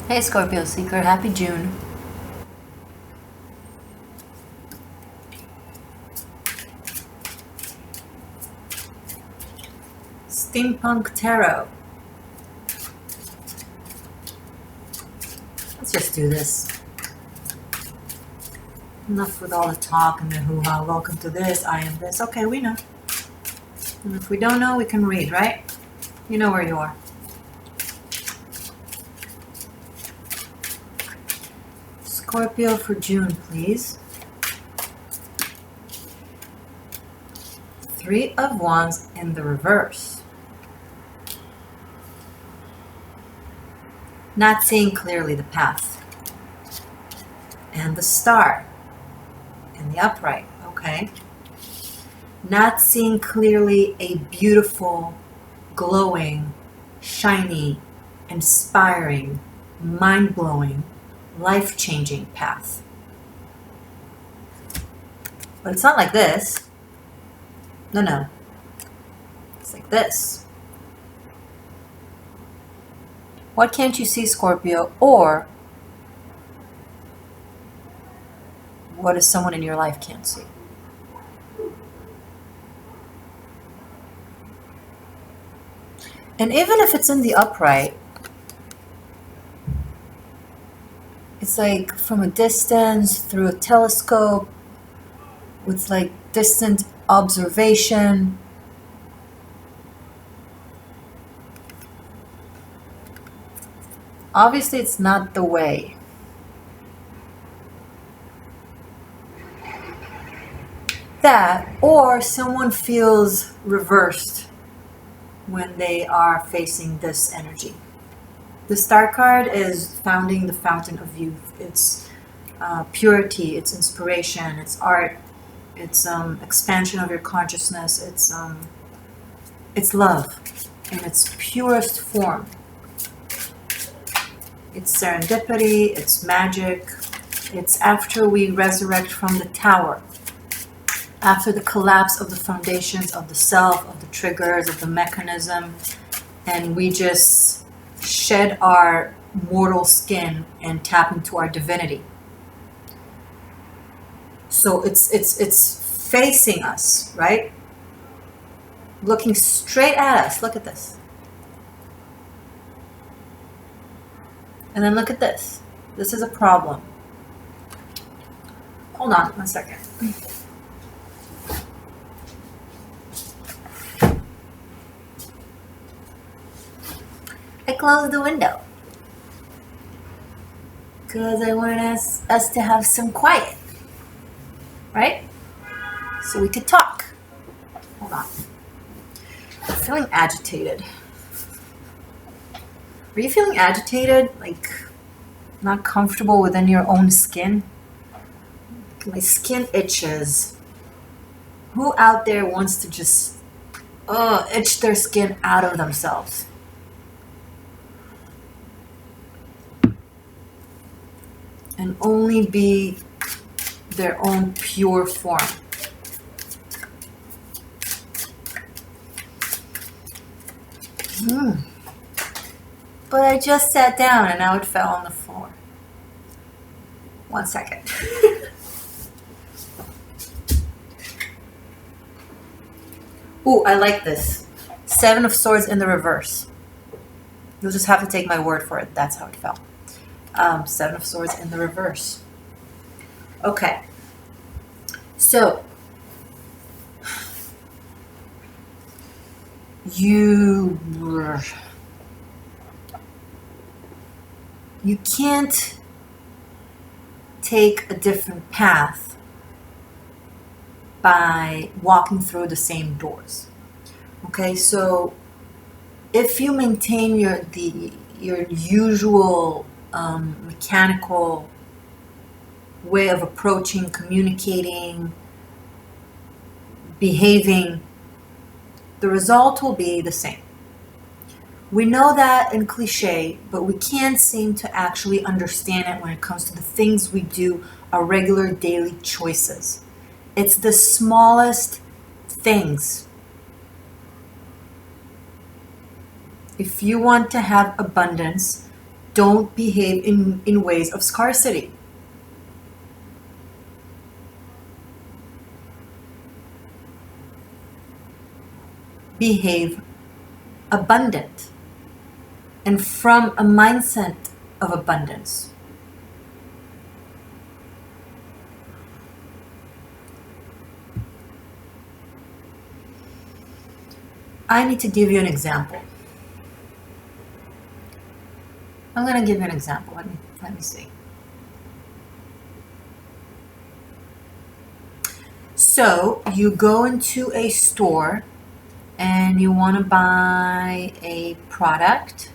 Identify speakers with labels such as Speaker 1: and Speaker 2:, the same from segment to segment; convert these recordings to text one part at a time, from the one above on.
Speaker 1: Hey Scorpio Seeker, happy June. Steampunk Tarot. Let's just do this. Enough with all the talk and the hoo-ha. Welcome to this, I am this. Okay, we know. And if we don't know, we can read, right? You know where you are. Scorpio for June, please. Three of Wands in the reverse. Not seeing clearly the path. And the Star in the upright, okay? Not seeing clearly a beautiful, glowing, shiny, inspiring, mind-blowing, life-changing path. But it's not like this. No. It's like this. What can't you see, Scorpio? Or what is someone in your life can't see? And even if it's in the upright, it's like from a distance, through a telescope, with like distant observation. Obviously, it's not the way. That, or someone feels reversed when they are facing this energy. The Star card is founding the fountain of youth. It's purity, it's inspiration, it's art, it's expansion of your consciousness, it's love in its purest form. It's serendipity, it's magic, it's after we resurrect from the tower, after the collapse of the foundations of the self, of the triggers, of the mechanism, and we just shed our mortal skin and tap into our divinity. So it's facing us, right? Looking straight at us. Look at this. And then look at this. This is a problem. Hold on 1 second. I closed the window because I wanted us to have some quiet, right? So we could talk. Hold on. I'm feeling agitated. Are you feeling agitated? Like not comfortable within your own skin? My skin itches. Who out there wants to just itch their skin out of themselves? And only be their own pure form. But I just sat down and now it fell on the floor. 1 second. Ooh, I like this. 7 of Swords in the reverse. You'll just have to take my word for it. That's how it fell. 7 of Swords in the reverse. Okay. So, you can't take a different path by walking through the same doors. Okay, so if you maintain your usual mechanical way of approaching, communicating, behaving, the result will be the same. We know that in cliche, but we can't seem to actually understand it when it comes to the things we do, our regular daily choices. It's the smallest things. If you want to have abundance, Don't behave in ways of scarcity. Behave abundant and from a mindset of abundance. I need to give you an example. I'm going to give you an example. Let me see. So you go into a store and you want to buy a product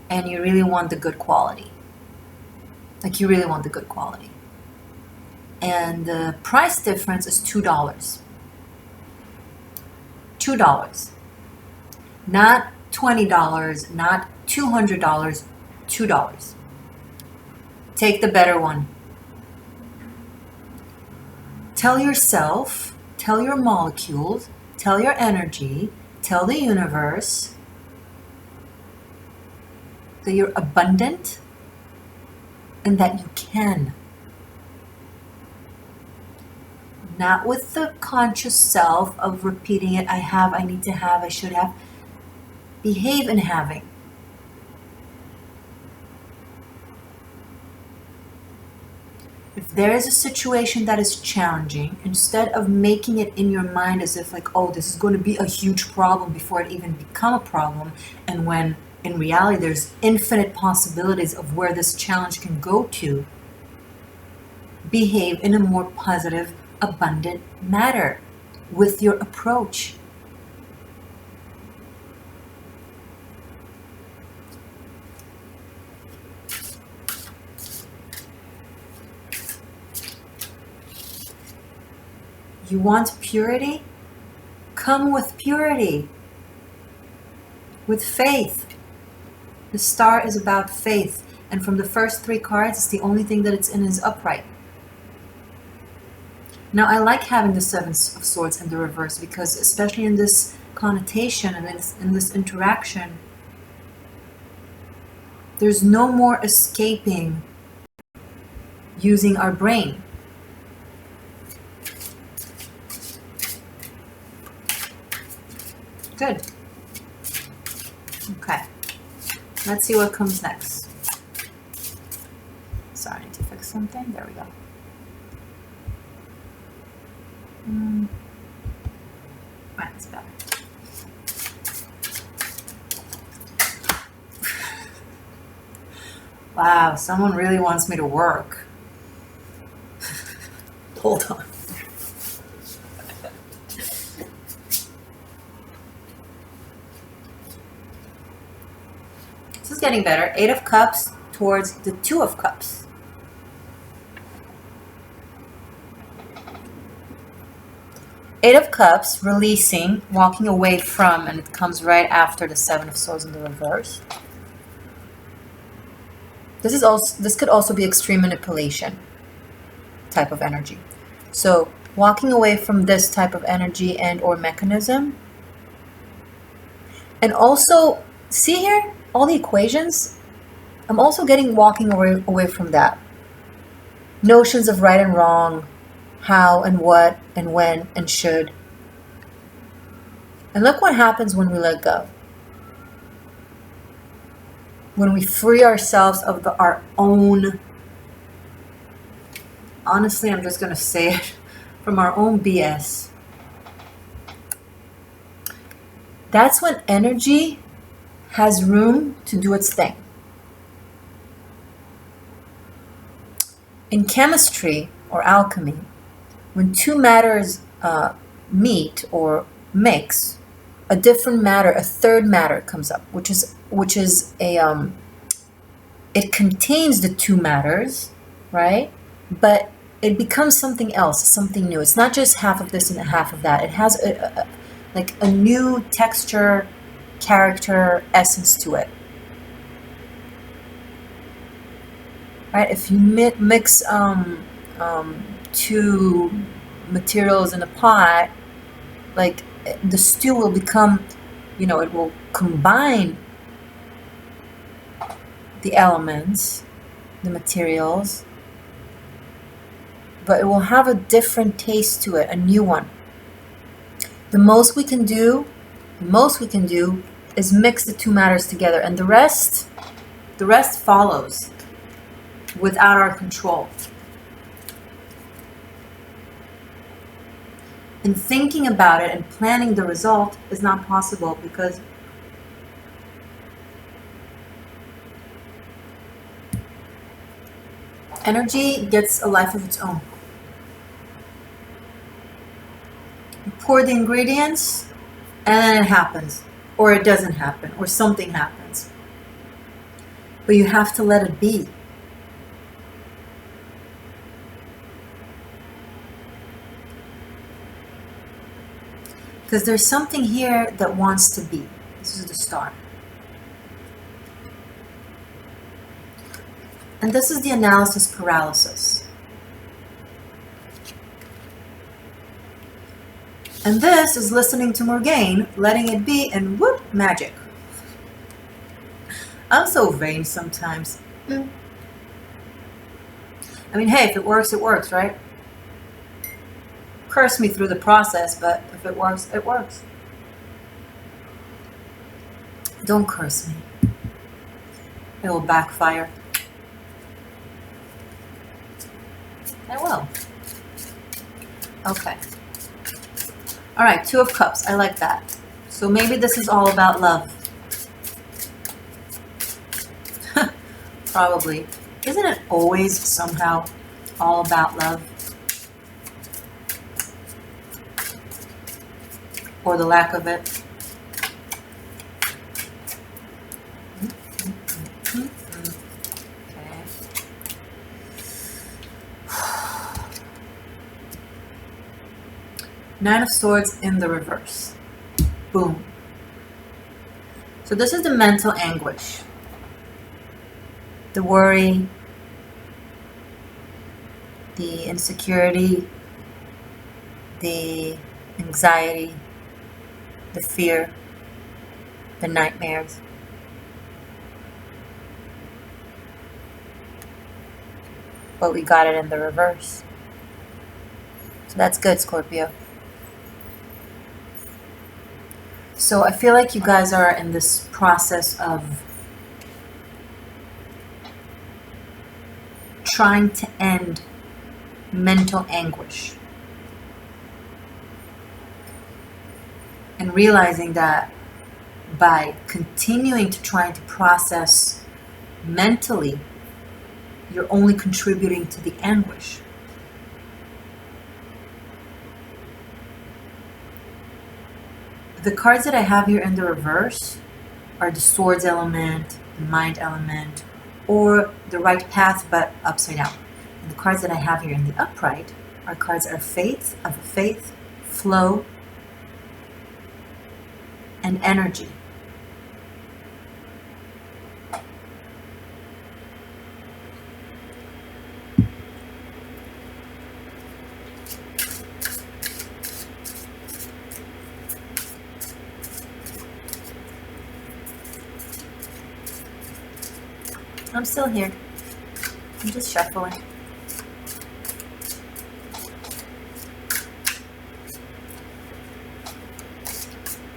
Speaker 1: and you really want the good quality. Like you really want the good quality. And the price difference is $2. $2. Not $20, not $200, $2. Take the better one. Tell yourself, tell your molecules, tell your energy, tell the universe that you're abundant and that you can. Not with the conscious self of repeating it, I have, I need to have, I should have. Behave in having. If there is a situation that is challenging, instead of making it in your mind as if like, oh, this is going to be a huge problem before it even become a problem, and when in reality there's infinite possibilities of where this challenge can go to, behave in a more positive, abundant manner with your approach. You want purity? Come with purity, with faith. The star is about faith, and from the first 3 cards, it's the only thing that it's in is upright. Now, I like having the 7 of Swords in the reverse because, especially in this connotation and in this interaction, there's no more escaping using our brain. Good. Okay. Let's see what comes next. Sorry, I need to fix something. There we go. Right, that's better. Wow, someone really wants me to work. Hold on. This is getting better. 8 of Cups towards the 2 of Cups. Eight of Cups, releasing, walking away from, and it comes right after the 7 of Swords in the reverse. This could also be extreme manipulation type of energy. So walking away from this type of energy and or mechanism. And also, see here, all the equations, I'm also getting walking away from that. Notions of right and wrong, how and what and when and should. And look what happens when we let go. When we free ourselves of our own, honestly, I'm just going to say it, from our own BS. That's when energy has room to do its thing. In chemistry or alchemy, when 2 matters meet or mix, a different matter, a third matter comes up, which is a it contains the 2 matters, right? But it becomes something else, something new. It's not just half of this and half of that. It has like a new texture, character, essence to it. Right? If you mix 2 materials in a pot, like the stew will become, it will combine the elements, the materials, but it will have a different taste to it, a new one. The most we can do is mix the two matters together, and the rest follows without our control. And thinking about it and planning the result is not possible because energy gets a life of its own. You pour the ingredients and then it happens, or it doesn't happen, or something happens. But you have to let it be. Because there's something here that wants to be. This is the star. And this is the analysis paralysis. And this is listening to Morgane, letting it be, and whoop, magic. I'm so vain sometimes. I mean, hey, if it works, right? Curse me through the process, but if it works, it works. Don't curse me. It will backfire. I will. Okay. All right, Two of Cups. I like that. So maybe this is all about love. Probably. Isn't it always somehow all about love? Or the lack of it? Okay. Nine of Swords in the reverse. Boom. So this is the mental anguish. The worry, the insecurity, the anxiety, the fear, the nightmares. But we got it in the reverse. So that's good, Scorpio. So I feel like you guys are in this process of trying to end mental anguish. And realizing that by continuing to try to process mentally, you're only contributing to the anguish. The cards that I have here in the reverse are the Swords element, the Mind element, or the Right Path but upside down. And the cards that I have here in the upright are cards that are faith, flow, and energy. I'm still here. I'm just shuffling.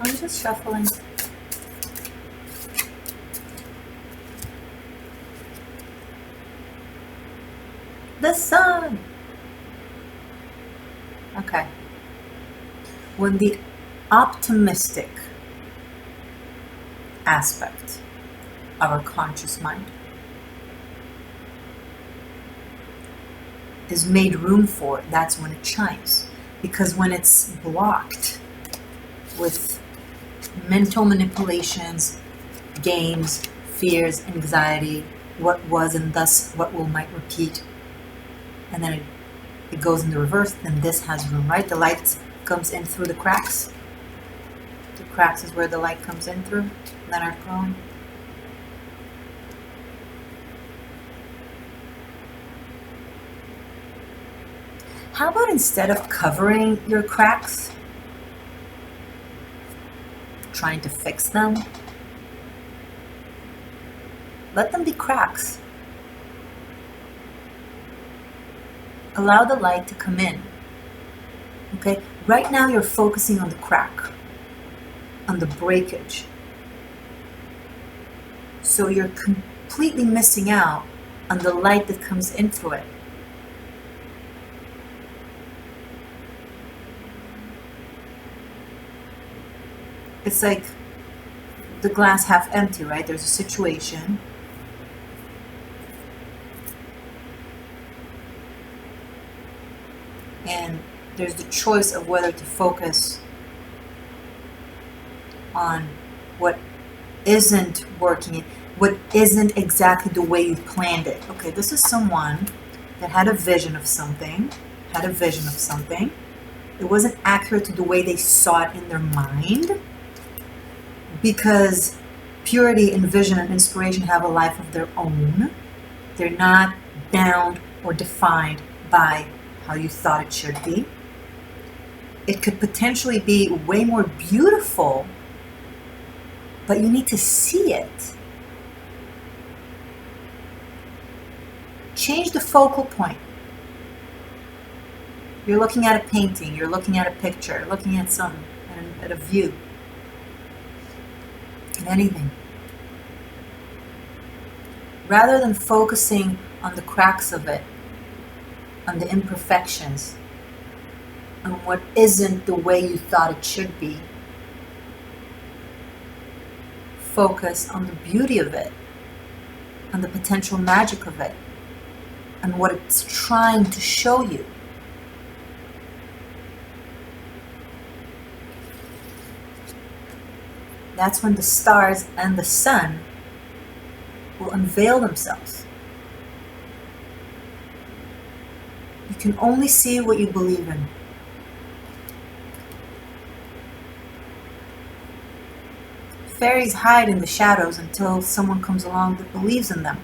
Speaker 1: I'm just shuffling. The sun. Okay. When the optimistic aspect of our conscious mind is made room for, that's when it shines. Because when it's blocked with mental manipulations, games, fears, anxiety, what was and thus what will might repeat, and then it goes in the reverse, then this has room, right? The light comes in through the cracks. The cracks is where the light comes in through, that are growing. How about instead of covering your cracks, trying to fix them, Let them be cracks. Allow the light to come in. Okay? Right now you're focusing on the crack, on the breakage. So you're completely missing out on the light that comes in through it. It's like the glass half empty, right? There's a situation. And there's the choice of whether to focus on what isn't working, what isn't exactly the way you planned it. Okay, this is someone that had a vision of something, It wasn't accurate to the way they saw it in their mind, because purity and vision and inspiration have a life of their own. They're not bound or defined by how you thought it should be. It could potentially be way more beautiful, but you need to see it. Change the focal point. You're looking at a painting, you're looking at a picture, looking at something, at a view, at anything. Rather than focusing on the cracks of it, on the imperfections, on what isn't the way you thought it should be, focus on the beauty of it, on the potential magic of it, on what it's trying to show you. That's when the stars and the sun will unveil themselves. You can only see what you believe in. Fairies hide in the shadows until someone comes along that believes in them.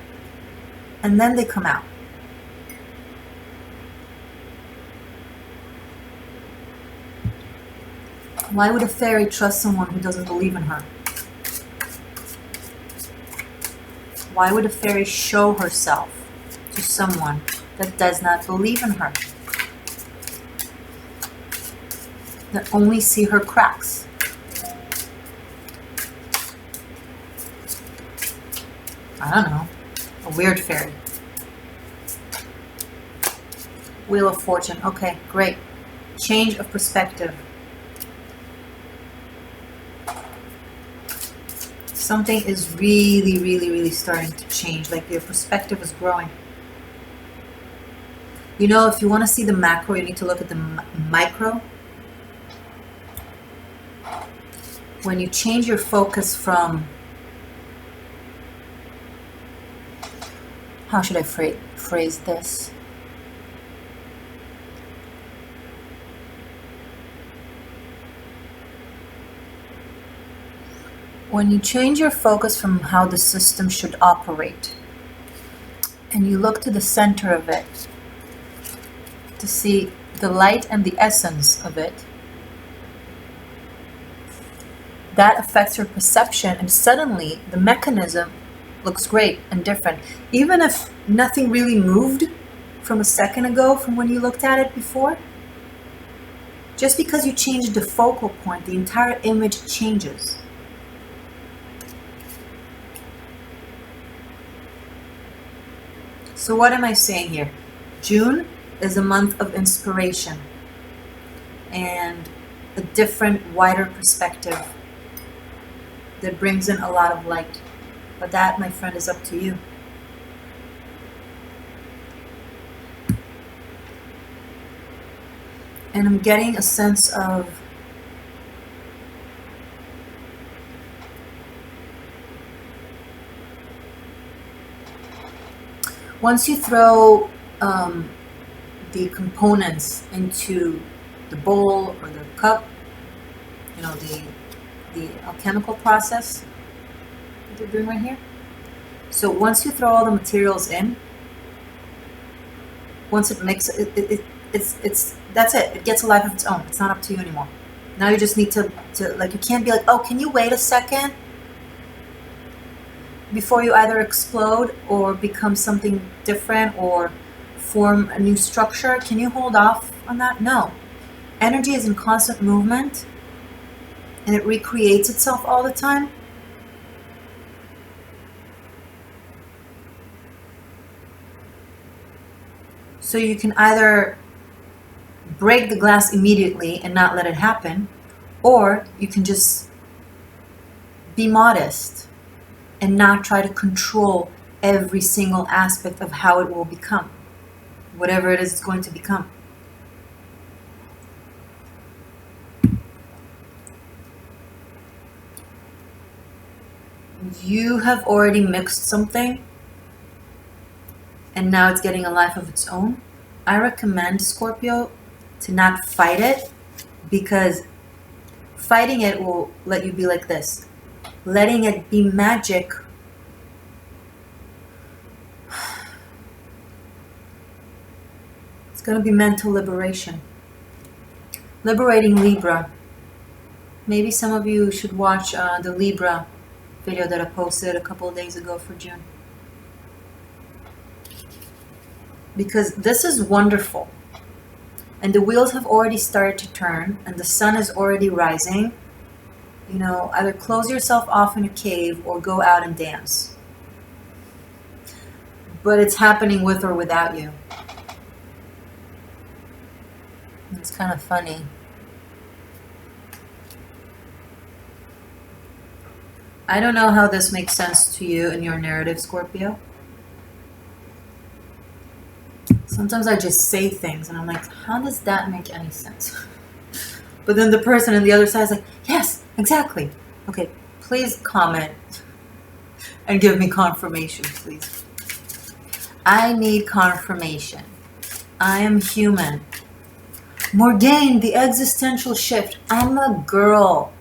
Speaker 1: And then they come out. Why would a fairy trust someone who doesn't believe in her? Why would a fairy show herself to someone that does not believe in her? That only see her cracks? I don't know. A weird fairy. Wheel of Fortune. Okay, great. Change of perspective. Something is really, really, really starting to change. Like your perspective is growing. You know, if you want to see the macro, you need to look at the micro. When you change your focus from, how should I phrase this? When you change your focus from how the system should operate, and you look to the center of it to see the light and the essence of it, that affects your perception, and suddenly the mechanism looks great and different. Even if nothing really moved from a second ago from when you looked at it before, just because you changed the focal point, the entire image changes. So what am I saying here? June is a month of inspiration and a different, wider perspective that brings in a lot of light. But that, my friend, is up to you. And I'm getting a sense of once you throw the components into the bowl or the cup, you know, the alchemical process that they're doing right here. So once you throw all the materials in, once it mixes, it's that's it. It gets a life of its own. It's not up to you anymore. Now you just need to like, you can't be like, oh, can you wait a second? before you either explode or become something different or form a new structure? Can you hold off on that? No. Energy is in constant movement and it recreates itself all the time. So you can either break the glass immediately and not let it happen, or you can just be modest and not try to control every single aspect of how it will become, whatever it is it's going to become. You have already mixed something and now it's getting a life of its own. I recommend, Scorpio, to not fight it, because fighting it will let you be like this. Letting it be magic it's going to be mental liberation. Liberating Libra. Maybe some of you should watch the Libra video that I posted a couple of days ago for June. Because this is wonderful. And the wheels have already started to turn and the sun is already rising. You know, either close yourself off in a cave or go out and dance. But it's happening with or without you. It's kind of funny. I don't know how this makes sense to you in your narrative, Scorpio. Sometimes I just say things and I'm like, how does that make any sense? But then the person on the other side is like, yes, exactly. Okay, please comment and give me confirmation, please. I need confirmation. I am human. Mundane, the existential shift. I'm a girl.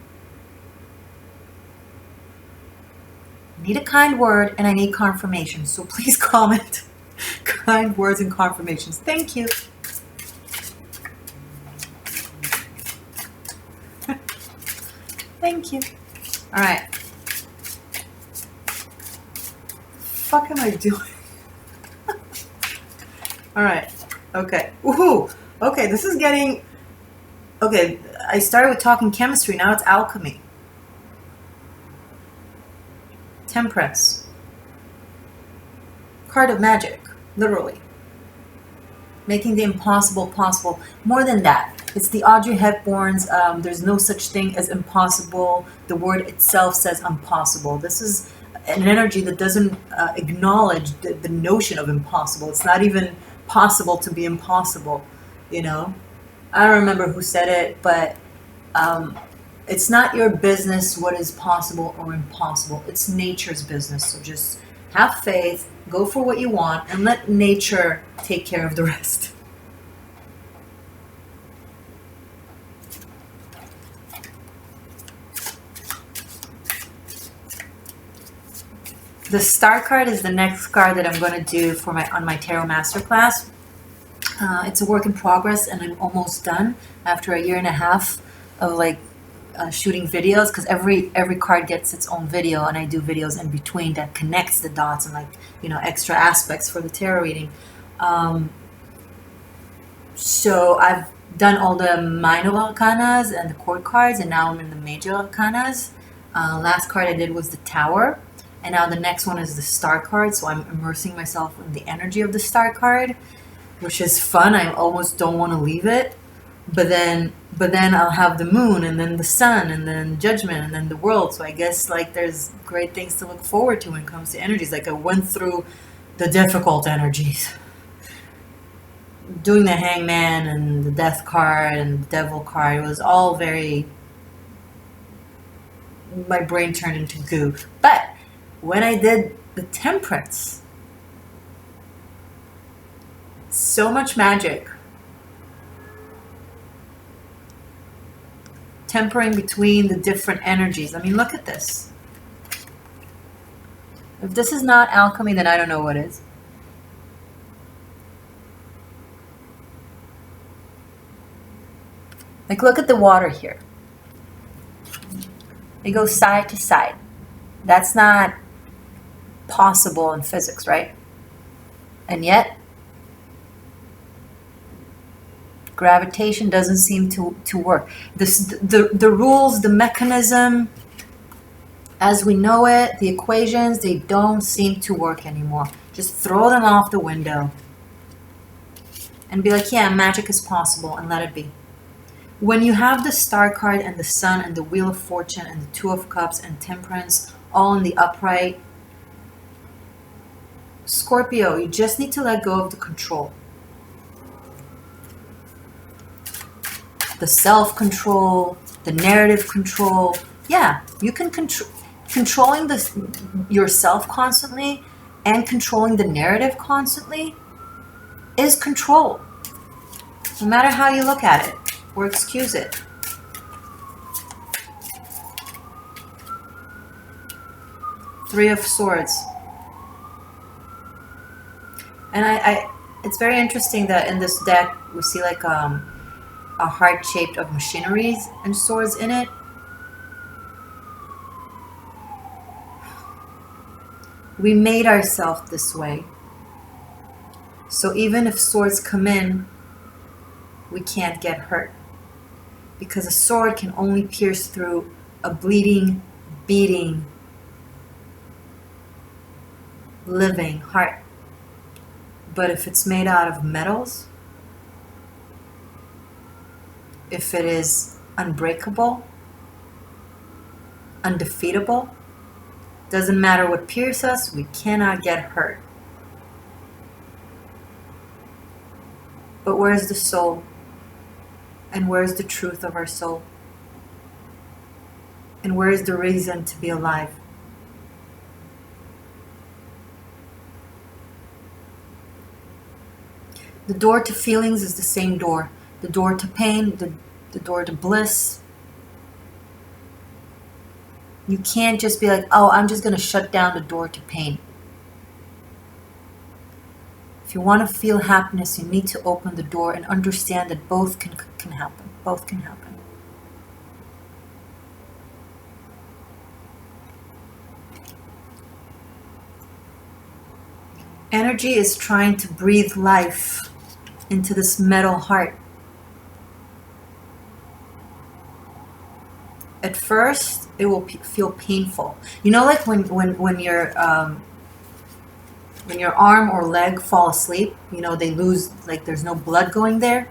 Speaker 1: I need a kind word and I need confirmation. So please comment kind words and confirmations. Thank you. Thank you. All right. Fuck am I doing? All right. Okay. Woohoo. Okay, this is getting... Okay, I started with talking chemistry. Now it's alchemy. Temperance. Card of magic. Literally. Making the impossible possible. More than that. It's the Audrey Hepburn's there's no such thing as impossible. The word itself says impossible. This is an energy that doesn't acknowledge the notion of impossible. It's not even possible to be impossible, you know? I don't remember who said it, but it's not your business what is possible or impossible. It's nature's business. So just have faith, go for what you want, and let nature take care of the rest. The star card is the next card that I'm going to do for on my tarot masterclass. It's a work in progress and I'm almost done after a year and a half of like shooting videos, because every card gets its own video and I do videos in between that connects the dots and like, you know, extra aspects for the tarot reading. So I've done all the minor arcanas and the court cards, and now I'm in the major arcanas. Last card I did was the Tower. And now the next one is the Star card, so I'm immersing myself in the energy of the Star card, which is fun. I almost don't want to leave it. But then I'll have the Moon, and then the Sun, and then Judgment, and then the World. So I guess like there's great things to look forward to when it comes to energies. Like I went through the difficult energies. Doing the Hangman and the Death card and the Devil card, it was all very... My brain turned into goo. But when I did the Temperance, so much magic. Tempering between the different energies. I mean, look at this. If this is not alchemy, then I don't know what is. Like, look at the water here. It goes side to side. That's not possible in physics, right? And yet, gravitation doesn't seem to work. The rules, the mechanism, as we know it, the equations, they don't seem to work anymore. Just throw them off the window and be like, yeah, magic is possible, and let it be. When you have the Star card and the Sun and the Wheel of Fortune and the Two of Cups and Temperance all in the upright, Scorpio, you just need to let go of the control. The self-control, the narrative control. Yeah, you can controlling yourself constantly and controlling the narrative constantly is control. No matter how you look at it or excuse it. Three of Swords. And it's very interesting that in this deck we see like a heart shaped of machineries and swords in it. We made ourselves this way. So even if swords come in, we can't get hurt. Because a sword can only pierce through a bleeding, beating, living heart. But if it's made out of metals, if it is unbreakable, undefeatable, doesn't matter what pierces us, we cannot get hurt. But where's the soul? And where's the truth of our soul? And where's the reason to be alive? The door to feelings is the same door. The door to pain, the door to bliss. You can't just be like, oh, I'm just going to shut down the door to pain. If you want to feel happiness, you need to open the door and understand that both can happen. Both can happen. Energy is trying to breathe life into this metal heart. At first, it will feel painful. You know, like when your arm or leg fall asleep, you know, they lose, like there's no blood going there.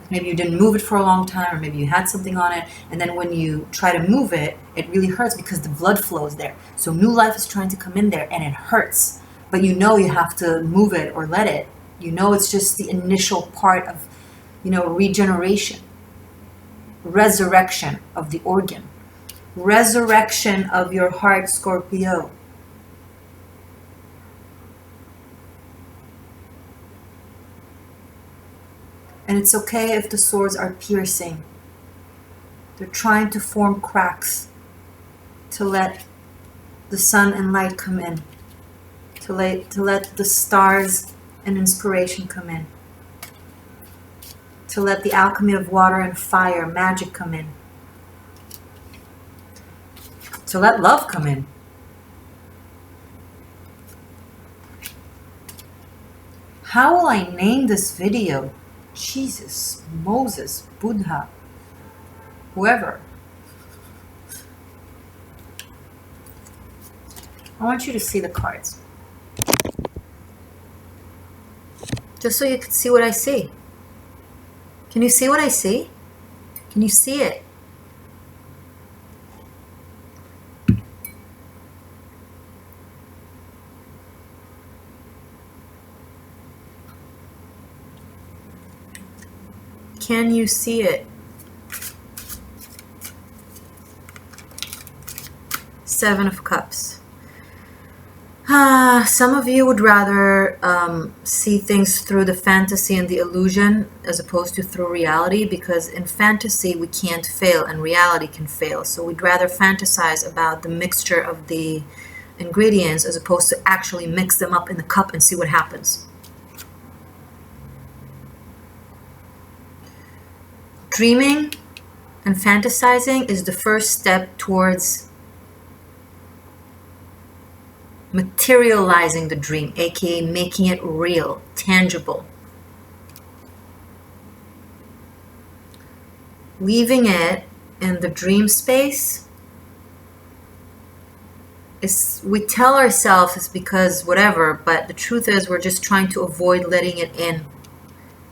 Speaker 1: Maybe you didn't move it for a long time, or maybe you had something on it, and then when you try to move it, it really hurts because the blood flows there. So new life is trying to come in there, and it hurts. But you know you have to move it or let it. You know it's just the initial part of, you know, regeneration. Resurrection of the organ. Resurrection of your heart, Scorpio. And it's okay if the swords are piercing. They're trying to form cracks to let the sun and light come in. To let the stars and inspiration come in. To let the alchemy of water and fire, magic come in. To let love come in. How will I name this video? Jesus, Moses, Buddha, whoever. I want you to see the cards. Just so you can see what I see. Can you see what I see? Can you see it? Can you see it? Seven of Cups. Some of you would rather see things through the fantasy and the illusion as opposed to through reality, because in fantasy we can't fail and reality can fail. So we'd rather fantasize about the mixture of the ingredients as opposed to actually mix them up in the cup and see what happens. Dreaming and fantasizing is the first step towards Materializing the dream, aka making it real, tangible. Leaving it in the dream space is, we tell ourselves it's because whatever, but the truth is we're just trying to avoid letting it in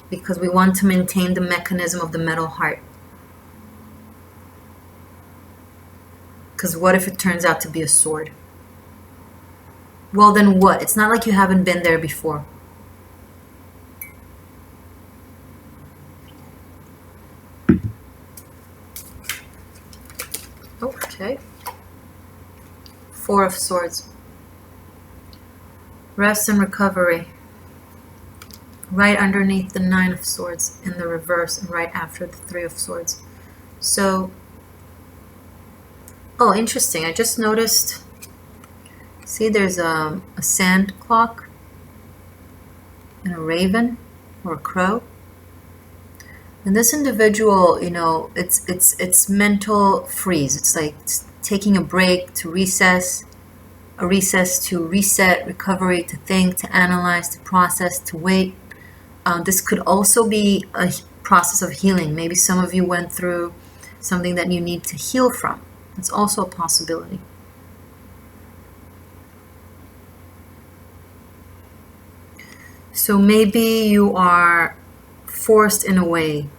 Speaker 1: because we want to maintain the mechanism of the metal heart. Because what if it turns out to be a sword? Well, then what? It's not like you haven't been there before. Okay. Four of Swords. Rest and recovery. Right underneath the Nine of Swords in the reverse and right after the Three of Swords. So, oh, interesting. I just noticed, see there's a sand clock and a raven or a crow. And this individual, you know, it's mental freeze. It's like taking a break to recess, a recess to reset, recovery, to think, to analyze, to process, to wait. This could also be a process of healing. Maybe some of you went through something that you need to heal from. It's also a possibility. So maybe you are forced in a way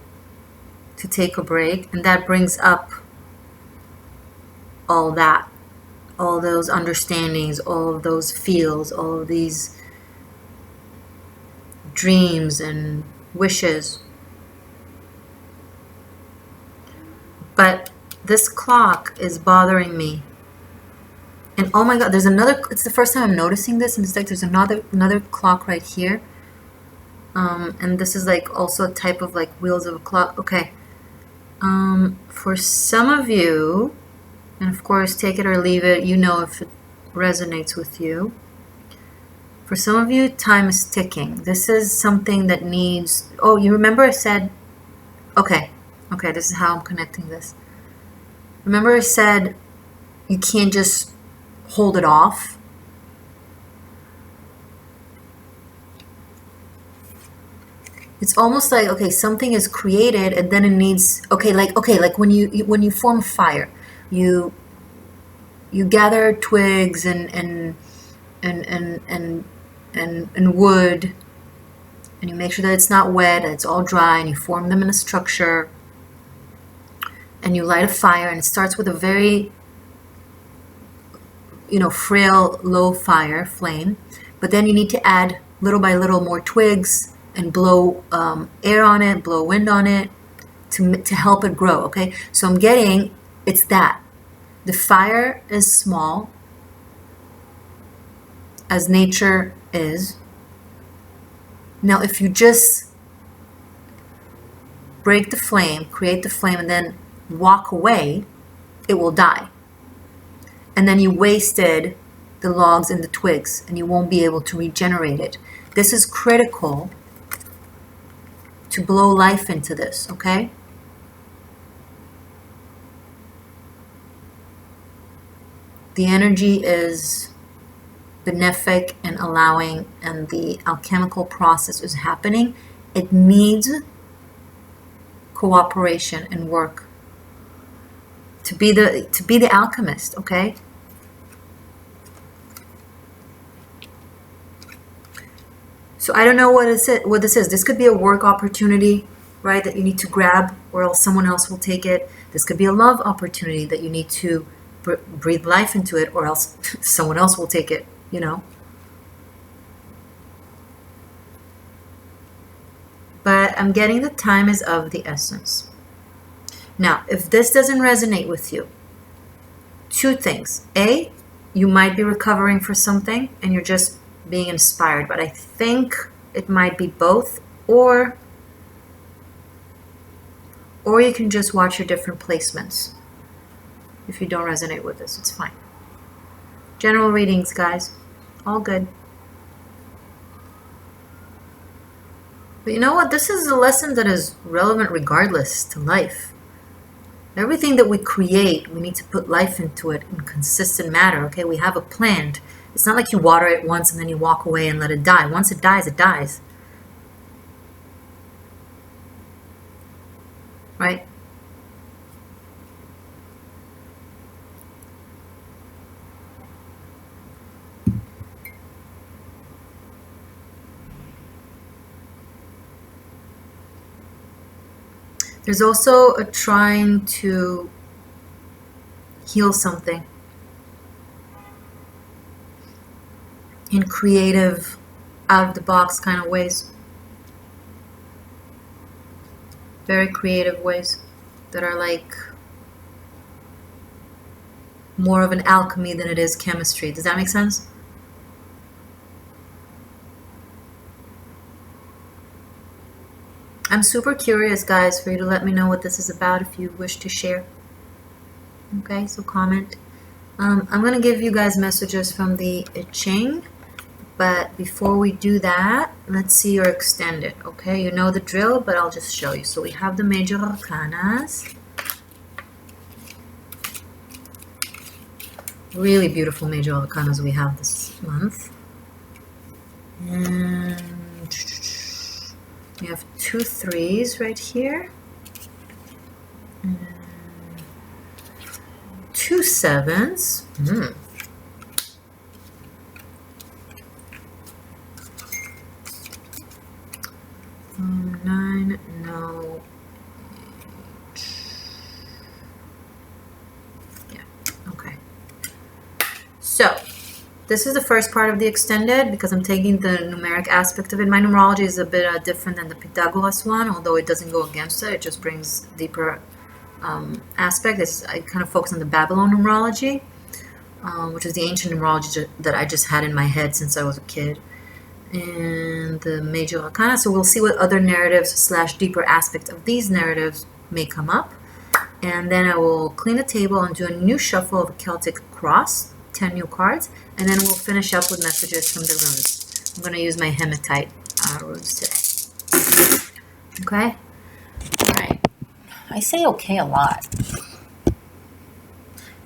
Speaker 1: to take a break, and that brings up all that, all those understandings, all of those feels, all of these dreams and wishes. But this clock is bothering me. And oh my God, there's another, it's the first time I'm noticing this, and it's like there's another clock right here. And this is like also a type of like wheels of a clock. Okay. For some of you, and of course take it or leave it, you know if it resonates with you. For some of you, time is ticking. This is something that needs, oh, you remember I said, okay, this is how I'm connecting this. Remember I said you can't just hold it off. It's almost like, okay, something is created and then it needs, like when you form a fire, you gather twigs and wood, and you make sure that it's not wet, that it's all dry, and you form them in a structure, and you light a fire, and it starts with a very, frail, low fire flame, but then you need to add little by little more twigs and blow air on it, blow wind on it to help it grow, okay? So I'm getting, it's that. The fire is small, as nature is. Now, if you just break the flame, create the flame, and then walk away, it will die. And then you wasted the logs and the twigs, and you won't be able to regenerate it. This is critical to blow life into this, okay? The energy is benefic and allowing, and the alchemical process is happening. It needs cooperation and work to be the alchemist, okay? So I don't know what this is. This could be a work opportunity, right, that you need to grab, or else someone else will take it. This could be a love opportunity that you need to breathe life into it, or else someone else will take it, But I'm getting the time is of the essence. Now, if this doesn't resonate with you, two things. A, you might be recovering for something and you're just being inspired, but I think it might be both, or you can just watch your different placements. If you don't resonate with this, it's fine. General readings, guys, all good. But you know what? This is a lesson that is relevant regardless to life. Everything that we create, we need to put life into it in consistent manner, okay? We have a plan. It's not like you water it once and then you walk away and let it die. Once it dies, it dies. Right? There's also a trying to heal something in creative, out-of-the-box kind of ways. Very creative ways that are like more of an alchemy than it is chemistry. Does that make sense? I'm super curious, guys, for you to let me know what this is about if you wish to share. Okay, so comment. I'm going to give you guys messages from the I Ching, but before we do that, let's see your extended. Okay, you know the drill, but I'll just show you. So we have the major arcanas. Really beautiful major arcanas we have this month. And we have 2 3s right here. And 2 7s. 9, no. Yeah, okay. So, this is the first part of the extended because I'm taking the numeric aspect of it. My numerology is a bit different than the Pythagoras one, although it doesn't go against it. It just brings deeper aspect. I kind of focus on the Babylon numerology, which is the ancient numerology that I just had in my head since I was a kid. And the major arcana. So we'll see what other narratives / deeper aspects of these narratives may come up. And then I will clean the table and do a new shuffle of a Celtic cross, 10 new cards, and then we'll finish up with messages from the runes. I'm going to use my hematite runes today. Okay? Alright. I say okay a lot.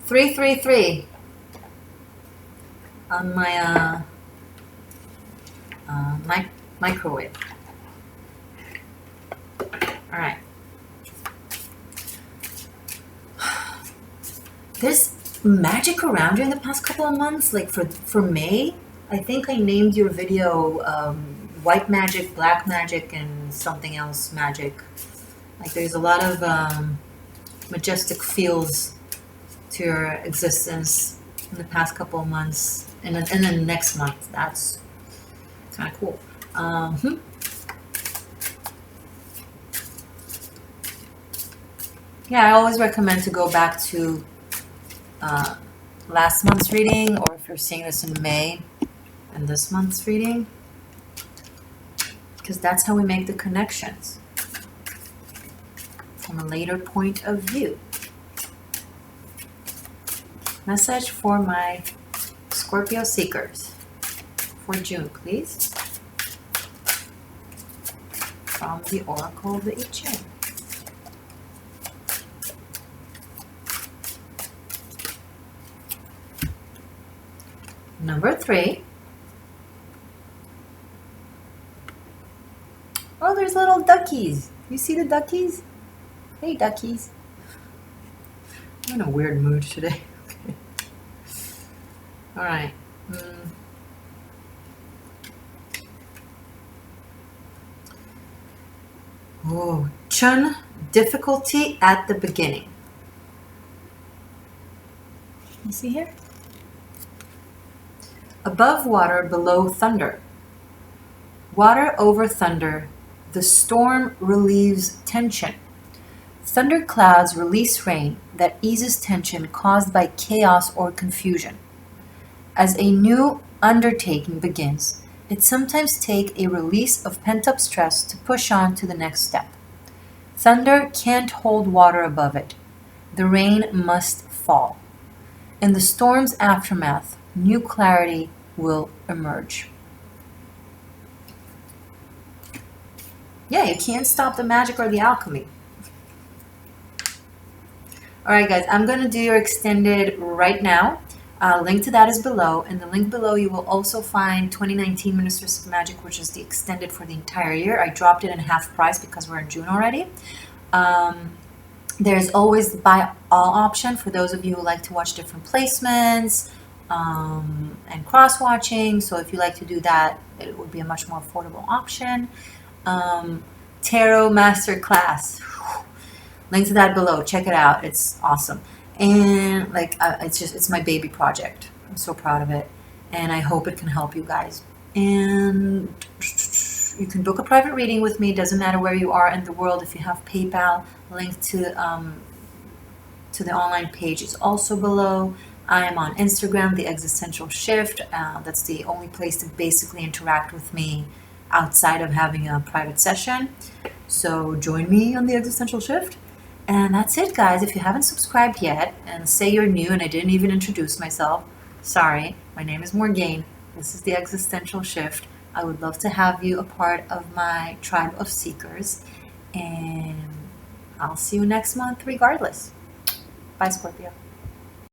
Speaker 1: 333 on my microwave. All right. There's magic around you in the past couple of months. Like for May, I think I named your video white magic, black magic, and something else magic. Like there's a lot of majestic feels to your existence in the past couple of months, and then next month. That's kind of cool. Yeah, I always recommend to go back to last month's reading, or if you're seeing this in May, and this month's reading, because that's how we make the connections from a later point of view. Message for my Scorpio seekers for June, please, from the Oracle of the I Ching. Number 3. Oh, there's little duckies. You see the duckies? Hey, duckies. I'm in a weird mood today. Okay. All right. Oh, Chun, difficulty at the beginning. You see here? Above water, below thunder. Water over thunder, the storm relieves tension. Thunder clouds release rain that eases tension caused by chaos or confusion. As a new undertaking begins, it sometimes takes a release of pent-up stress to push on to the next step. Thunder can't hold water above it. The rain must fall. In the storm's aftermath, new clarity will emerge. Yeah, you can't stop the magic or the alchemy. All right, guys, I'm going to do your extended right now. Link to that is below. In the link below, you will also find 2019 Ministers of Magic, which is the extended for the entire year. I dropped it in half price because we're in June already. There's always the buy all option for those of you who like to watch different placements and cross-watching. So if you like to do that, it would be a much more affordable option. Tarot Masterclass. Link to that below. Check it out. It's awesome. And like, it's my baby project. I'm so proud of it. And I hope it can help you guys. And you can book a private reading with me. Doesn't matter where you are in the world. If you have PayPal, link to the online page is also below. I am on Instagram, The Existential Shift. That's the only place to basically interact with me outside of having a private session. So join me on The Existential Shift. And that's it, guys. If you haven't subscribed yet, and say you're new and I didn't even introduce myself, sorry. My name is Morgane. This is The Existential Shift. I would love to have you a part of my tribe of seekers. And I'll see you next month regardless. Bye, Scorpio.